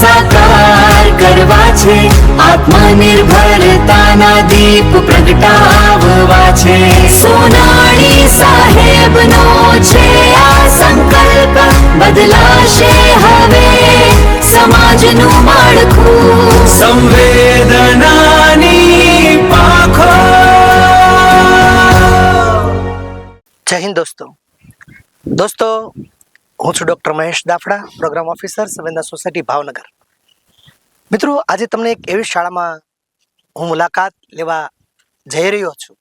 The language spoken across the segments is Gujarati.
સાકાર કરવા છે, આત્મનિર્ભરતાના દીપ પ્રગટાવવા છે. સોનાણી સાહેબનો છે આ સંકલ્પ, બદલાશે હવે સમાજનું માળખું. સંવેદનાની પાંખો. જય હિન્દ દોસ્તો. હું છું doctor Mahesh Daphda, programme officer Samvedana society Bhavnagar. મિત્રો, આજે તમને એક એવી શાળામાં હું મુલાકાત લેવા જઈ રહ્યો છું.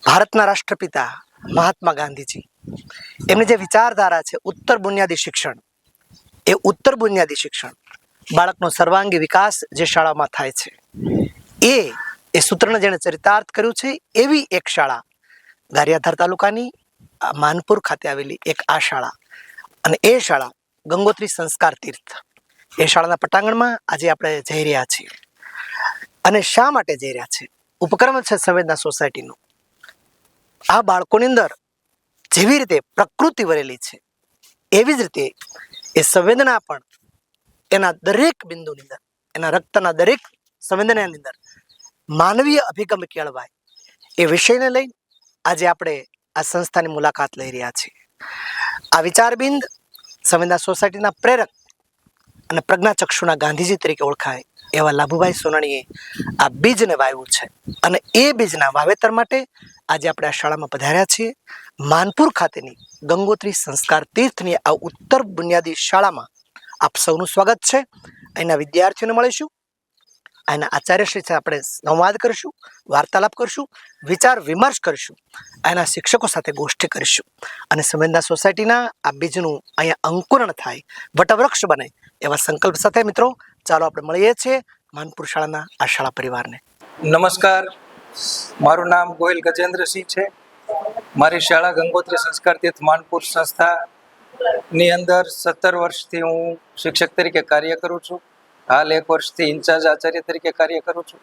ભારતના રાષ્ટ્રપિતા મહાત્મા ગાંધીજી, એમની જે વિચારધારા છે ઉત્તર બુનિયાદી શિક્ષણ, એ ઉત્તર બુનિયાદી શિક્ષણ, બાળકનો સર્વાંગી વિકાસ જે શાળામાં થાય છે, એ સૂત્રને જેણે ચરિતાર્થ કર્યું છે એવી એક શાળા ગારિયાધાર તાલુકાની માનપુર ખાતે આવેલી એક આ શાળા, અને એ શાળા ગંગોત્રી સંસ્કાર તીર્થ. એ શાળાના પટાંગણમાં આજે આપણે જઈ રહ્યા છીએ. અને શા માટે જઈ રહ્યા છીએ? ઉપક્રમ છે સંવેદના સોસાયટીનો. આ બાળકોની અંદર જેવી રીતે પ્રકૃતિ વરેલી છે, એવી જ રીતે એ સંવેદના પણ એના દરેક બિંદુની અંદર, એના રક્તના દરેક સંવેદનાની અંદર માનવીય અભિગમ કેળવાય એ વિષયને લઈ આજે આપણે આ સંસ્થાની મુલાકાત લઈ રહ્યા છીએ. આ વિચારબિંદ સંવેદના સોસાયટીના પ્રેરક અને પ્રજ્ઞાચક્ષુના ગાંધીજી તરીકે ઓળખાય એવા લાભુભાઈ સોનાણીએ આ બીજને વાવ્યું છે, અને એ બીજના વાવેતર માટે આજે આપણે આ શાળામાં પધાર્યા છીએ. માનપુર ખાતેની ગંગોત્રી સંસ્કાર તીર્થની આ ઉત્તર બુનિયાદી શાળામાં આપ સૌનું સ્વાગત છે. અહીંના વિદ્યાર્થીઓને મળીશું, અહીંના આચાર્યશ્રી સાથે આપણે સંવાદ કરીશું, વાર્તાલાપ કરીશું, વિચાર વિમર્શ કરીશું, અહીંના શિક્ષકો સાથે ગોષ્ઠી કરીશું, અને સંવેદના સોસાયટીના આ બીજનું અહીંયા અંકુરણ થાય, વટવૃક્ષ બને એવા સંકલ્પ સાથે મિત્રો ચાલો આપણે મળીએ છીએ માનપુર શાળાના આ શાળા પરિવારને. નમસ્કાર, મારું નામ ગોહિલ ગજેન્દ્રસિંહ છે. મારી શાળા ગંગોત્રી સંસ્કાર તીર્થ માનપુર સંસ્થાની અંદર 17 વર્ષથી હું શિક્ષક તરીકે કાર્ય કરું છું. હાલ 1 વર્ષથી ઇન્ચાર્જ આચાર્ય તરીકે કાર્ય કરું છું.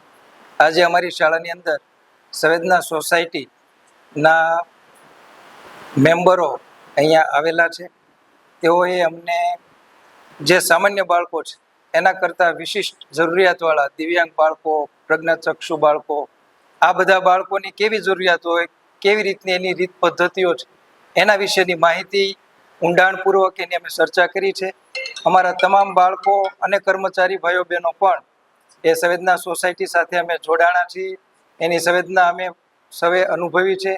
આજે અમારી શાળાની અંદર સંવેદના સોસાયટીના મેમ્બરો અહીંયા આવેલા છે. તેઓએ અમને જે સામાન્ય બાળકો છે એના કરતાં વિશિષ્ટ જરૂરિયાતવાળા દિવ્યાંગ બાળકો, પ્રજ્ઞાચક્ષુ બાળકો, આ બધા બાળકોની કેવી જરૂરિયાત હોય, કેવી રીતની એની રીત પદ્ધતિઓ છે, એના વિશેની માહિતી ઊંડાણપૂર્વક એની અમે ચર્ચા કરી છે. અમારા તમામ બાળકો અને કર્મચારી ભાઈઓ બહેનો પણ એ સંવેદના સોસાયટી સાથે અમે જોડાણા છીએ. એની સંવેદના અમે સૌએ અનુભવી છે.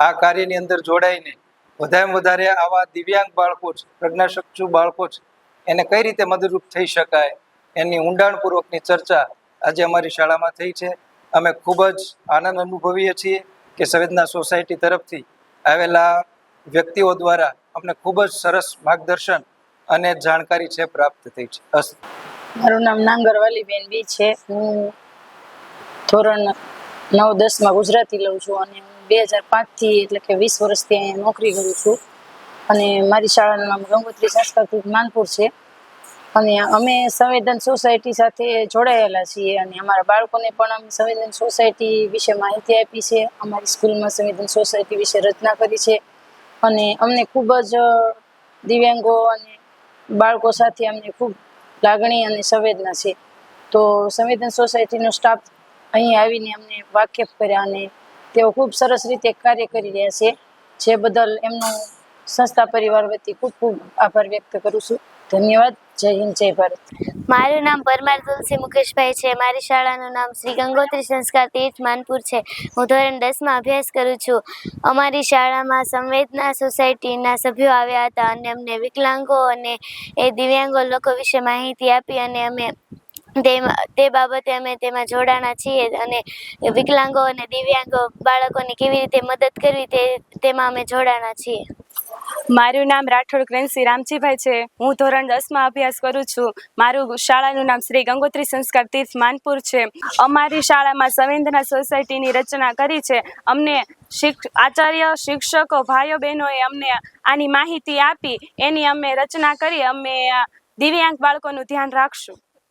આ કાર્યની અંદર જોડાઈને વધારેમાં વધારે આવા દિવ્યાંગ બાળકો છે, પ્રજ્ઞાચક્ષુ બાળકો છે, એને કઈ રીતે મદદરૂપ થઈ શકાય એની ઊંડાણપૂર્વકની ચર્ચા આજે અમારી શાળામાં થઈ છે. અમે ખૂબ જ આનંદ અનુભવીએ છીએ કે સંવેદના સોસાયટી તરફથી આવેલા વ્યક્તિઓ દ્વારા અમને ખૂબ જ સરસ માર્ગદર્શન અને જાણકારી છે પ્રાપ્ત થઈ છે. મારું નામ નાંગરવાલી બેન બી છે. હું ધોરણ 9-10માં ગુજરાતી લઉં છું, અને 2005થી એટલે કે 20 વર્ષથી અહીંયા નોકરી કરું છું. અને મારી શાળાનું નામ ગંગોત્રી સંસ્કાર તીર્થ માનપુર છે. અને અમે સંવેદન સોસાયટી સાથે જોડાયેલા છીએ, અને અમારા બાળકોને પણ અમે સંવેદન સોસાયટી વિશે માહિતી આપી છે. અમારી સ્કૂલમાં સંવેદન સોસાયટી વિશે રચના કરી છે, અને અમને ખૂબ જ દિવ્યાંગો અને બાળકો સાથે અમને ખૂબ લાગણી અને સંવેદના છે. તો સંવેદન સોસાયટીનો સ્ટાફ અહીં આવીને અમને વાકેફ કર્યા, અને તેઓ ખૂબ સરસ રીતે કાર્ય કરી રહ્યા છે, જે બદલ એમનો સંસ્થા પરિવાર વતી ખૂબ ખૂબ આભાર વ્યક્ત કરું છું. ધન્યવાદ. જય હિન્દ, જય ભારત. મારું નામ પરમાર તુલસી મુકેશભાઈ છે. મારી શાળાનું નામ શ્રી ગંગોત્રી સંસ્કાર તીર્થ માનપુર છે. હું ધોરણ 10માં અભ્યાસ કરું છું. અમારી શાળામાં સંવેદના સોસાયટીના સભ્યો આવ્યા હતા, અને અમને વિકલાંગો અને દિવ્યાંગો લોકો વિશે માહિતી આપી, અને અમે તે બાબતે અમે તેમાં જોડાણા છીએ. અને વિકલાંગો અને દિવ્યાંગો બાળકોને કેવી રીતે મદદ કરવી તેમાં અમે જોડાણા છીએ. મારું નામ રાઠોડ ક્રેન્સી રામજીભાઈ છે. હું ધોરણ 10માં અભ્યાસ કરું છું. મારું શાળાનું નામ શ્રી ગંગોત્રી સંસ્કાર તીર્થ માનપુર છે. અમારી શાળામાં સંવેદના સોસાયટીની રચના કરી છે. અમને આચાર્ય, શિક્ષકો, ભાઈઓ બહેનોએ અમને આની માહિતી આપી, એની અમે રચના કરી. અમે દિવ્યાંગ બાળકોનું ધ્યાન રાખશું.